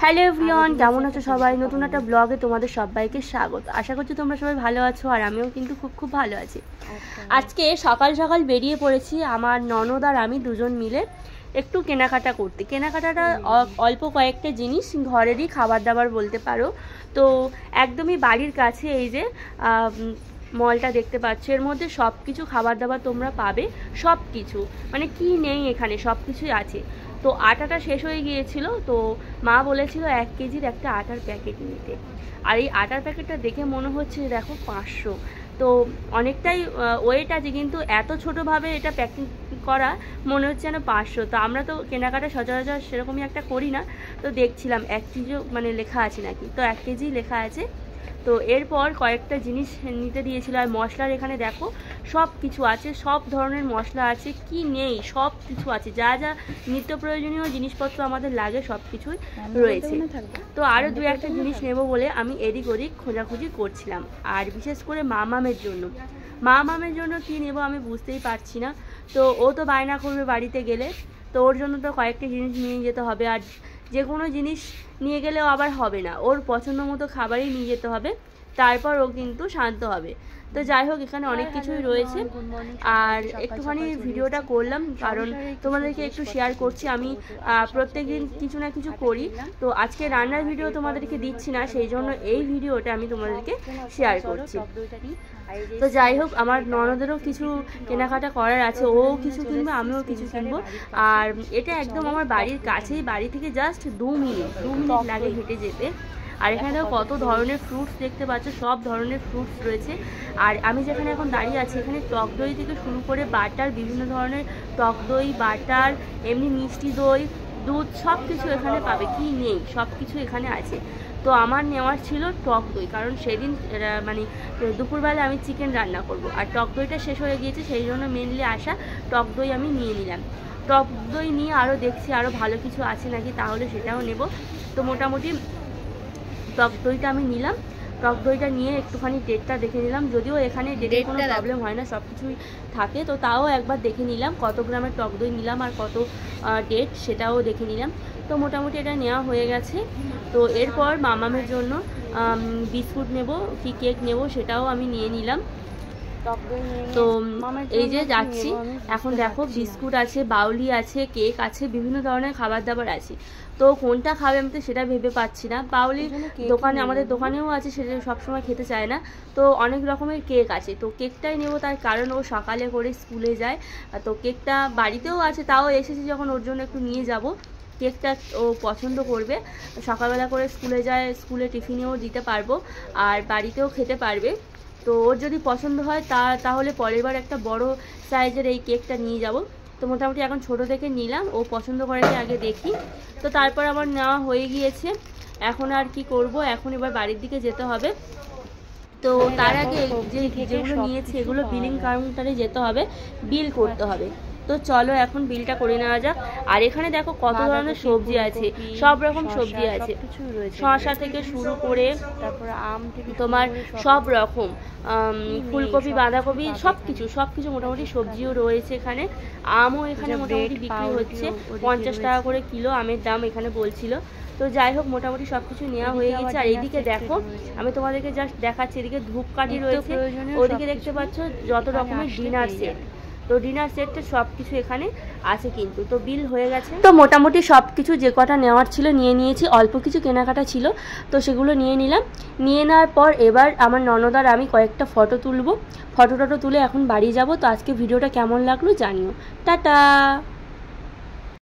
Hello everyone, কেমন আছো সবাই? নতুন একটা ব্লগে তোমাদের সবাইকে স্বাগত। আশা করছি তোমরা সবাই ভালো আছো, আর আমিও কিন্তু খুব ভালো আছি। আজকে সকাল সকাল বেরিয়ে পড়েছি আমার ননদ আর আমি দুজন মিলে একটু কেনাকাটা করতে। কেনাকাটাটা অল্প কয়েকটা জিনিস, ঘরেরই খাবার দাবার বলতে পারো। তো একদমই বাড়ির কাছে এই যে মলটা দেখতে পাচ্ছ, এর মধ্যে সব কিছু খাবার দাবার তোমরা পাবে। সব কিছু মানে কি নেই, এখানে সব কিছুই আছে। তো আটাটা শেষ হয়ে গিয়েছিল, তো মা বলেছিল 1 কেজির একটা আটার প্যাকেট নিতে। আর এই আটার প্যাকেটটা দেখে মনে হচ্ছে দেখো 500, তো অনেকটাই ওয়েট আছে, কিন্তু এত ছোটোভাবে এটা প্যাকিং করা মনে হচ্ছে যেন 500। তো আমরা তো কেনাকাটা সচরাচর সেরকমই একটা করি না, তো দেখছিলাম 1 কেজিও মানে লেখা আছে নাকি, তো 1 কেজি লেখা আছে। তো এরপর কয়েকটা জিনিস নিতে দিয়েছিল। আর মশলার এখানে দেখো সব কিছু আছে, সব ধরনের মশলা আছে, কি নেই সব কিছু আছে, যা যা নিত্য প্রয়োজনীয় জিনিসপত্র আমাদের লাগে সব কিছুই রয়েছে। তো আরও 2-1টা জিনিস নেব বলে আমি এদিক ওদিক খোঁজাখুঁজি করছিলাম। আর বিশেষ করে মামামের জন্য কী নেব আমি বুঝতেই পারছি না। তো ও তো বায়না করবে বাড়িতে গেলে, তো ওর জন্য তো কয়েকটা জিনিস নিয়ে যেতে হবে। আর যে কোনো জিনিস নিয়ে গেলেও আবার হবে না, ওর পছন্দ মতো খাবারই নিয়ে যেতে হবে, তারপর ও কিন্তু শান্ত হবে। তো যাই হোক, এখানে অনেক কিছুই রয়েছে। আর একটুখানি ভিডিওটা করলাম কারণ তোমাদেরকে একটু শেয়ার করছি। আমি প্রত্যেক দিন কিছু না কিছু করি, তো আজকে রান্নার ভিডিও তোমাদেরকে দিচ্ছি না, সেই জন্য এই ভিডিওটা আমি তোমাদেরকে শেয়ার করছি। তো যাই হোক, আমার ননদেরও কিছু কেনাকাটা করার আছে, ও কিছু কিনবে, আমিও কিছু কিনবো। আর এটা একদম আমার বাড়ির কাছেই, বাড়ি থেকে জাস্ট 2 মিনিট লাগে হেঁটে যেতে। আর এখানে কত ধরনের ফ্রুটস দেখতে পাচ্ছ, সব ধরনের ফ্রুটস রয়েছে। আর আমি যেখানে এখন দাঁড়িয়ে আছি, এখানে টক দই থেকে শুরু করে বাটার, বিভিন্ন ধরনের টক দই, বাটার, এমনি মিষ্টি দই, দুধ, সব কিছু এখানে পাবে। কি নেই সব কিছু এখানে আছে। তো আমার নেওয়ার ছিল টক দই, কারণ সেদিন মানে দুপুরবেলা আমি চিকেন রান্না করব, আর টক দইটা শেষ হয়ে গিয়েছে, সেই জন্য মেনলি আসা টক দই আমি নিয়ে নিলাম। টক দই নিয়ে আরও দেখছি আরও ভালো কিছু আছে নাকি, তাহলে সেটাও নেব। তো মোটামুটি টক দইটা আমি নিলাম। টক দইটা নিয়ে একটুখানি ডেটটা দেখে নিলাম, যদিও এখানে ডেটের কোনো প্রবলেম হয় না, সব কিছুই থাকে। তো তাও একবার দেখে নিলাম কত গ্রামের টক দই নিলাম আর কত ডেট, সেটাও দেখে নিলাম। তো মোটামুটি এটা নেওয়া হয়ে গেছে। তো এরপর মামামের জন্য বিস্কুট নেব কি কেক নেব সেটাও আমি নিয়ে নিলাম। তো এই যে যাচ্ছি এখন, দেখো বিস্কুট আছে, বাউলি আছে, কেক আছে, বিভিন্ন ধরনের খাবার দাবার আছে। তো কোনটা খাবে আমি তো সেটা ভেবে পাচ্ছি না। বাউলি দোকানে, আমাদের দোকানেও আছে, সেটা সবসময় খেতে চায় না। তো অনেক রকমের কেক আছে, তো কেকটাই নেব, তার কারণ ও সকালে করে স্কুলে যায়। তো কেকটা বাড়িতেও আছে, তাও এসেছি যখন ওর জন্য একটু নিয়ে যাব। কেকটা ও পছন্দ করবে, সকালবেলা করে স্কুলে যায়, স্কুলে টিফিনেও দিতে পারবো আর বাড়িতেও খেতে পারবে। তো ওর যদি পছন্দ হয় তাহলে পরের বার একটা বড় সাইজের এই কেকটা নিয়ে যাব। তো মোটামুটি এখন ছোটো থেকে নিলাম, ও পছন্দ করেছে আগে দেখি। তো তারপর আমার নেওয়া হয়ে গিয়েছে, এখন আর কি করব, এখন এবার বাড়ির দিকে যেতে হবে। তো তার আগে যেগুলো নিয়েছি এগুলো বিলিং কাউন্টারে যেতে হবে, বিল করতে হবে। তো চলো এখন বিলটা করে নেওয়া যাক। আর এখানে দেখো কত ধরনের সবজি আছে, সব রকম সবজি আছে, শসা থেকে শুরু করে তারপর আম থেকে তোমার সব রকম ফুলকপি, বাঁধাকপি, সব কিছু মোটামুটি সবজিও রয়েছে এখানে। আমও এখানে মোটামুটি বিক্রি হচ্ছে 50 টাকা করে কিলো আমের দাম এখানে বলছিল। তো যাই হোক, মোটামুটি সব কিছু নেওয়া হয়ে গেছে। আর এইদিকে দেখো, আমি তোমাদেরকে জাস্ট দেখাচ্ছি, এদিকে ধূপকাঠি রয়েছে, ওদিকে দেখতে পাচ্ছ যত রকমের ডিনার সেট। তো ডিনার সেটটা সব কিছু এখানে আছে কিন্তু। তো বিল হয়ে গেছে, তো মোটামুটি সব কিছু যে কটা নেওয়ার ছিল নিয়ে নিয়েছি, অল্প কিছু কেনাকাটা ছিল তো সেগুলো নিয়ে নিলাম। নিয়ে নেওয়ার পর এবার আমার ননদ আর আমি কয়েকটা ফটো তুলবো, ফটো তুলে এখন বাড়ি যাব। তো আজকে ভিডিওটা কেমন লাগলো জানিও, টাটা।